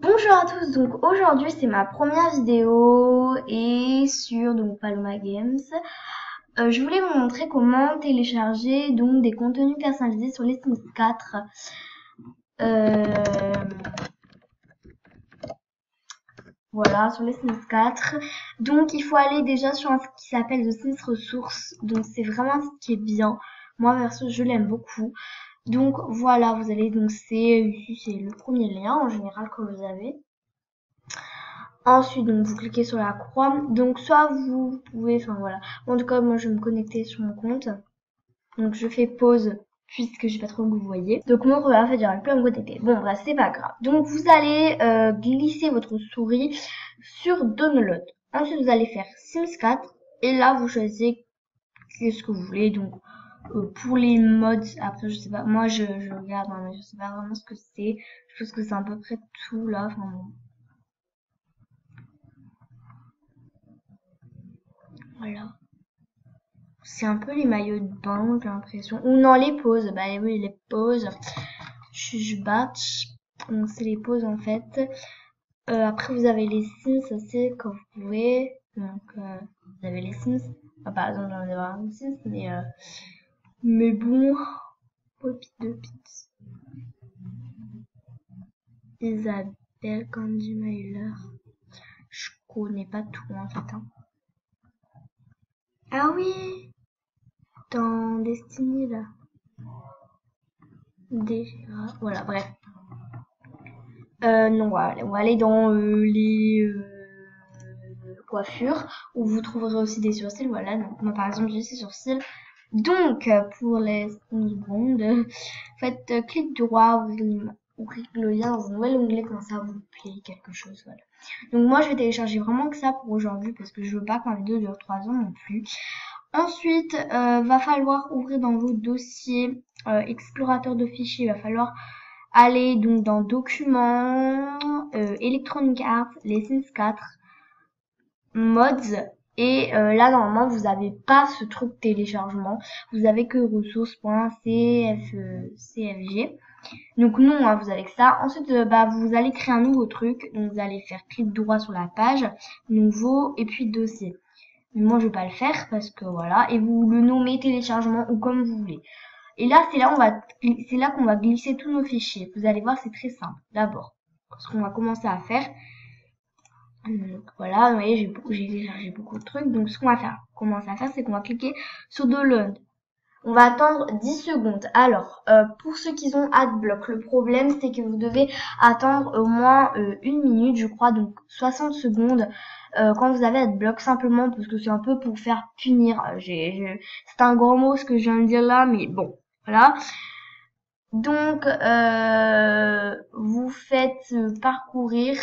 Bonjour à tous, donc aujourd'hui c'est ma première vidéo et sur donc Paloma Games. Je voulais vous montrer comment télécharger donc des contenus personnalisés sur les Sims 4. Voilà, sur les Sims 4. Donc il faut aller déjà sur un site qui s'appelle The Sims Resources. Donc c'est vraiment un site qui est bien. Moi perso je l'aime beaucoup. Donc voilà, vous allez donc c'est le premier lien en général que vous avez. Ensuite, donc vous cliquez sur la croix. Donc soit vous pouvez, enfin voilà. En tout cas, moi je vais me connecter sur mon compte. Donc je fais pause puisque j'ai pas trop que vous voyez. Donc mon en fait j'arrive plus à me connecter. Bon bref, c'est pas grave. Donc vous allez glisser votre souris sur Download. Ensuite vous allez faire Sims 4 et là vous choisissez ce que vous voulez. Donc pour les mods, après je sais pas. Moi je regarde, hein, mais je sais pas vraiment ce que c'est. Je pense que c'est à peu près tout là. Enfin bon. Voilà. C'est un peu les maillots de bain, j'ai l'impression. Ou non, les pauses. Bah oui, les pauses. Je batch. Donc c'est les pauses en fait. Après vous avez les Sims aussi quand vous pouvez. Donc vous avez les Sims. Ah, par exemple, j'en ai avoir un Sims, mais bon. Poppy de Pits. Isabelle Candy Mailer. Je connais pas tout en fait. Hein. Ah oui, dans Destiny là. Déjà. Voilà, bref. Non, on va aller dans les coiffures où vous trouverez aussi des sourcils. Voilà, donc moi par exemple j'ai ces sourcils. Donc pour les secondes, faites clic droit, ouvrez le lien dans un nouvel onglet comme ça vous plaît quelque chose. Voilà. Donc moi je vais télécharger vraiment que ça pour aujourd'hui parce que je veux pas que ma vidéo dure 3 ans non plus. Ensuite, va falloir ouvrir dans vos dossiers explorateur de fichiers, il va falloir aller donc dans documents, Electronic Arts, les Sims 4, mods et là normalement vous n'avez pas ce truc téléchargement, vous avez que ressources.cfg. Donc non, hein, vous avez que ça. Ensuite, vous allez créer un nouveau truc, donc vous allez faire clic droit sur la page, nouveau et puis dossier. Mais moi je vais pas le faire parce que voilà, et vous le nommez téléchargement ou comme vous voulez. Et là, c'est là qu'on va glisser tous nos fichiers. Vous allez voir, c'est très simple. D'abord, ce qu'on va commencer à faire. Donc voilà, vous voyez, j'ai beaucoup de trucs. Donc ce qu'on va faire, commencer à faire, c'est qu'on va cliquer sur Download. On va attendre 10 secondes. Alors, pour ceux qui ont Adblock, le problème, c'est que vous devez attendre au moins 1 minute, je crois, donc 60 secondes quand vous avez Adblock, simplement parce que c'est un peu pour faire punir. C'est un grand mot ce que je viens de dire là, mais bon, voilà. Donc, vous faites parcourir...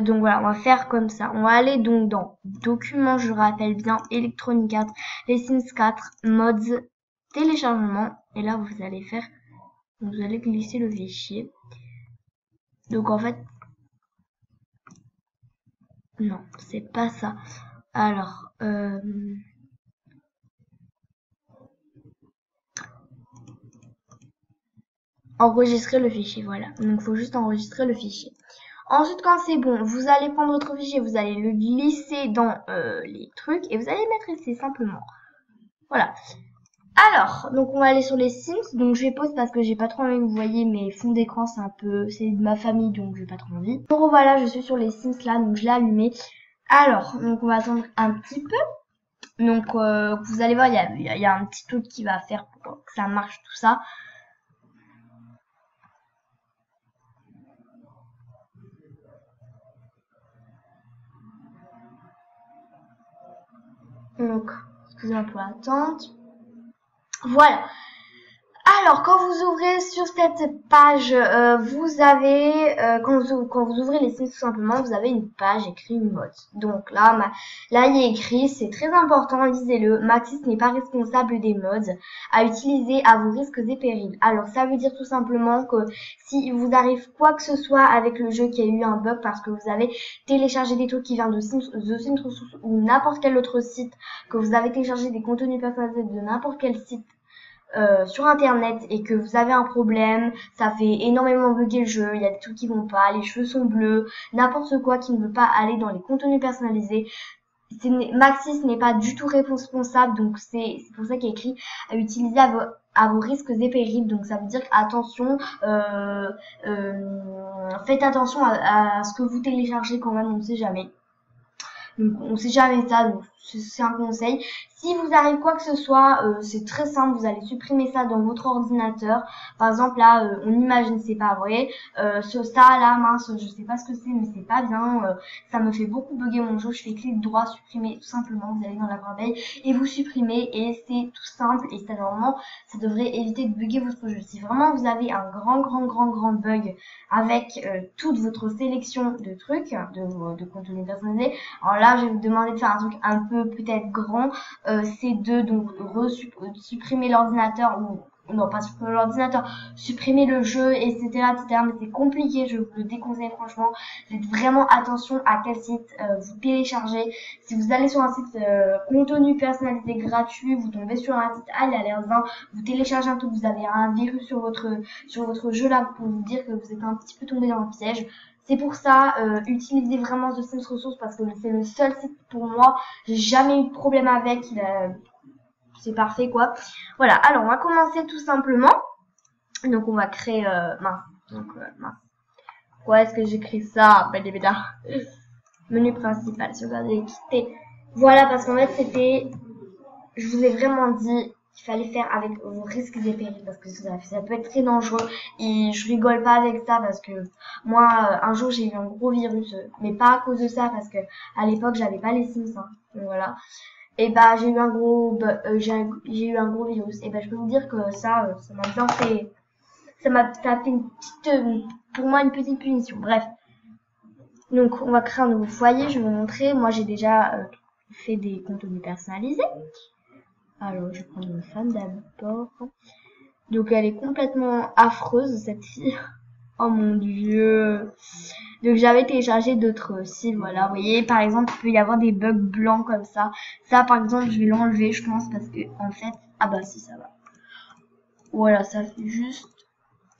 donc voilà, on va faire comme ça. On va aller donc dans documents, je rappelle bien, Electronic Arts, les Sims 4, mods, téléchargement. Et là, vous allez glisser le fichier. Donc en fait, non, c'est pas ça. Alors, enregistrer le fichier, voilà. Donc il faut juste enregistrer le fichier. Ensuite, quand c'est bon, vous allez prendre votre fichier, vous allez le glisser dans les trucs et vous allez le mettre ici simplement. Voilà. Alors, donc on va aller sur les Sims. Donc je vais pause parce que j'ai pas trop envie que vous voyez mes fonds d'écran, c'est de ma famille, donc j'ai pas trop envie. Donc voilà, je suis sur les Sims là, donc je l'ai allumé. Alors, donc on va attendre un petit peu. Donc vous allez voir, il y a un petit truc qui va faire pour que ça marche tout ça. Donc, excusez-moi pour l'attente. Voilà. Alors, quand vous ouvrez sur cette page, vous avez, quand vous ouvrez les Sims tout simplement, vous avez une page écrite mode. Donc là, là il est écrit, c'est très important, lisez-le, Maxis n'est pas responsable des mods à utiliser à vos risques et périls. Alors ça veut dire tout simplement que si vous arrive quoi que ce soit avec le jeu qui a eu un bug parce que vous avez téléchargé des trucs qui viennent de The Sims ou n'importe quel autre site, que vous avez téléchargé des contenus personnalisés de n'importe quel site, sur internet et que vous avez un problème, ça fait énormément bugger le jeu, il y a des trucs qui vont pas, les cheveux sont bleus, n'importe quoi qui ne veut pas aller dans les contenus personnalisés, Maxis n'est pas du tout responsable, donc c'est pour ça qu'il est écrit à utiliser à vos risques et périls. Donc ça veut dire attention, faites attention à ce que vous téléchargez quand même, on ne sait jamais. Donc on sait jamais ça, donc c'est un conseil. Si vous arrive quoi que ce soit, c'est très simple, vous allez supprimer ça dans votre ordinateur. Par exemple là, on imagine, c'est pas vrai. Ça là, mince, je sais pas ce que c'est, mais c'est pas bien. Ça me fait beaucoup bugger mon jeu. Je fais clic droit, supprimer, tout simplement. Vous allez dans la corbeille et vous supprimez, et c'est tout simple. Et ça normalement, ça devrait éviter de bugger votre jeu. Si vraiment vous avez un grand bug avec toute votre sélection de trucs, de contenu personnalisé, alors là, je vais vous demander de faire un truc un peu peut-être grand, c'est de donc supprimer l'ordinateur, ou non pas supprimer l'ordinateur, supprimer le jeu, etc., etc. Mais c'est compliqué, je vous le déconseille franchement. Faites vraiment attention à quel site vous téléchargez. Si vous allez sur un site contenu personnalisé gratuit, vous tombez sur un site à l'air d'un, vous téléchargez un truc, vous avez un virus sur votre jeu là pour vous dire que vous êtes un petit peu tombé dans le piège. C'est pour ça, utilisez vraiment The Sims Resource parce que c'est le seul site pour moi. J'ai jamais eu de problème avec. C'est parfait quoi. Voilà, alors on va commencer tout simplement. Donc on va créer... mince. Pourquoi est-ce que j'écris ça? Menu principal, sauvegarder, quitter. Voilà, parce qu'en fait c'était... Je vous ai vraiment dit qu'il fallait faire avec vos risques et périls parce que ça peut être très dangereux, et je rigole pas avec ça parce que moi un jour j'ai eu un gros virus, mais pas à cause de ça parce que à l'époque j'avais pas les Sims, hein, donc voilà. Et bah j'ai eu un gros virus, et bah je peux vous dire que ça m'a bien fait, ça fait une petite pour moi une petite punition. Bref, donc on va créer un nouveau foyer. Je vais vous montrer. Moi j'ai déjà fait des contenus personnalisés. Alors, je vais prendre une femme d'abord. Donc, elle est complètement affreuse, cette fille. Oh mon dieu. Donc, j'avais téléchargé d'autres sites, voilà. Vous voyez, par exemple, il peut y avoir des bugs blancs comme ça. Ça, par exemple, je vais l'enlever, je pense, parce que, en fait... Ah bah, si, ça va. Voilà, ça fait juste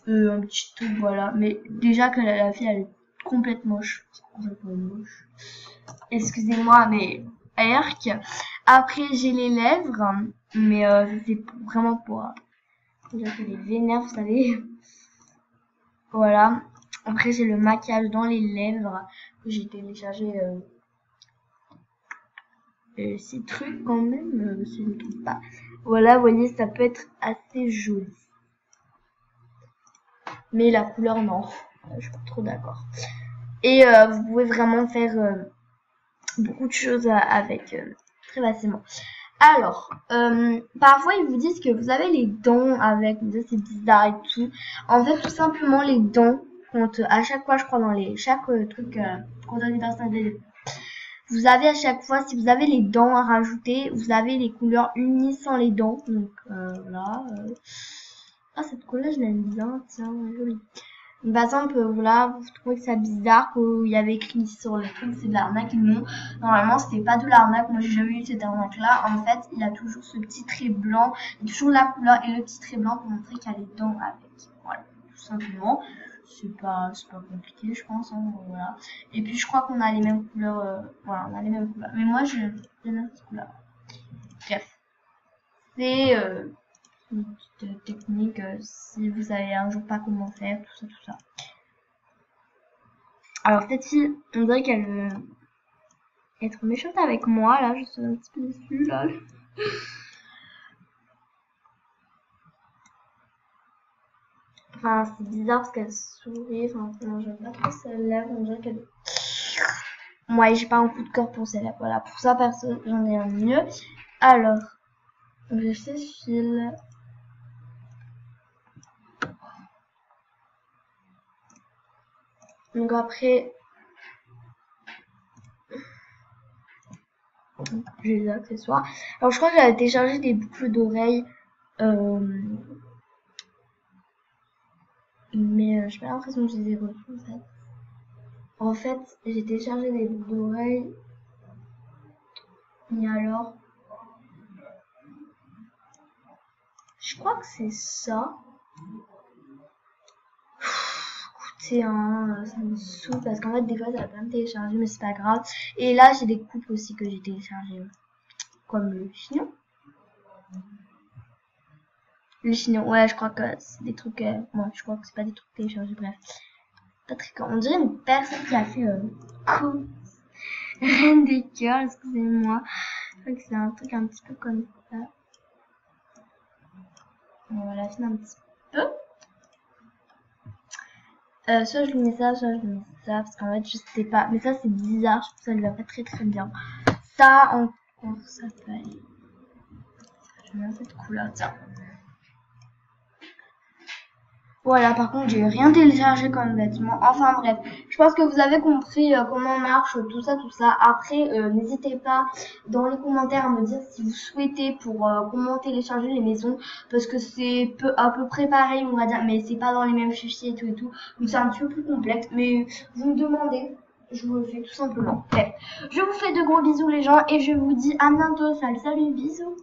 un petit truc, voilà. Mais déjà que la fille, elle est complètement moche. Complètement moche. Excusez-moi, mais... Erk. Après, j'ai les lèvres, mais c'est vraiment pour... Déjà que les vénères, vous savez. Voilà. Après, j'ai le maquillage dans les lèvres. J'ai téléchargé ces trucs quand même, si je ne me trompe pas. Voilà, vous voyez, ça peut être assez joli. Mais la couleur, non. Je suis pas trop d'accord. Et vous pouvez vraiment faire beaucoup de choses avec très facilement. Alors, parfois ils vous disent que vous avez les dents avec, c'est bizarre et tout. En fait, tout simplement, les dents comptent à chaque fois, je crois, dans chaque truc contenu personnalisé. Vous avez à chaque fois, si vous avez les dents à rajouter, vous avez les couleurs unies sans les dents. Donc, voilà. Ah, cette couleur, je l'aime bien, tiens, jolie. Par exemple, voilà, vous trouvez que c'est bizarre qu'il y avait écrit sur le truc, c'est de l'arnaque. Non, normalement, c'était pas de l'arnaque. Moi, j'ai jamais eu cette arnaque-là. En fait, il a toujours ce petit trait blanc, toujours la couleur et le petit trait blanc pour montrer qu'il y a les dents avec. Voilà, tout simplement. C'est pas compliqué, je pense. Hein, voilà. Et puis, je crois qu'on a les mêmes couleurs. Voilà, on a les mêmes couleurs. Mais moi, j'ai les mêmes couleurs. Bref, c'est une petite technique si vous savez un jour pas comment faire, tout ça. Alors cette fille, on dirait qu'elle veut être méchante avec moi, là, je suis un petit peu déçue, là. Enfin, c'est bizarre parce qu'elle sourit, enfin, j'aime pas trop ses lèvres, on dirait qu'elle... Moi, j'ai pas un coup de cœur pour ses lèvres, voilà, pour ça, personne, j'en ai un mieux. Alors, je file. Donc après, j'ai les accessoires. Alors je crois que j'avais téléchargé des boucles d'oreilles, mais j'ai pas l'impression que je les ai reçues en fait. En fait, j'ai téléchargé des boucles d'oreilles, et alors, je Je crois que c'est ça. Écoutez, hein, ça me saoule parce qu'en fait, des fois, ça va pas me télécharger, mais c'est pas grave. Et là, j'ai des coupes aussi que j'ai téléchargées. Comme le chignon. Le chignon, ouais, je crois que c'est des trucs. Bon, je crois que c'est pas des trucs téléchargés, bref. Pas très con. On dirait une personne qui a fait Reine des cœurs, excusez-moi. Je crois que c'est un truc un petit peu comme ça. On va l'affiner un petit peu. Soit je lui mets ça, soit je lui mets ça, parce qu'en fait je sais pas, mais ça c'est bizarre, je trouve que ça lui va pas très bien. Ça encore, ça peut aller. J'aime bien cette couleur, tiens. Voilà, par contre j'ai rien téléchargé comme vêtement. Enfin bref, je pense que vous avez compris comment marche tout ça. Après, n'hésitez pas dans les commentaires à me dire si vous souhaitez pour comment télécharger les maisons, parce que c'est à peu près pareil, on va dire, mais c'est pas dans les mêmes fichiers et tout. Donc c'est un petit peu plus complexe, mais vous me demandez, je vous le fais tout simplement. Bref, je vous fais de gros bisous les gens et je vous dis à bientôt. Salut, bisous.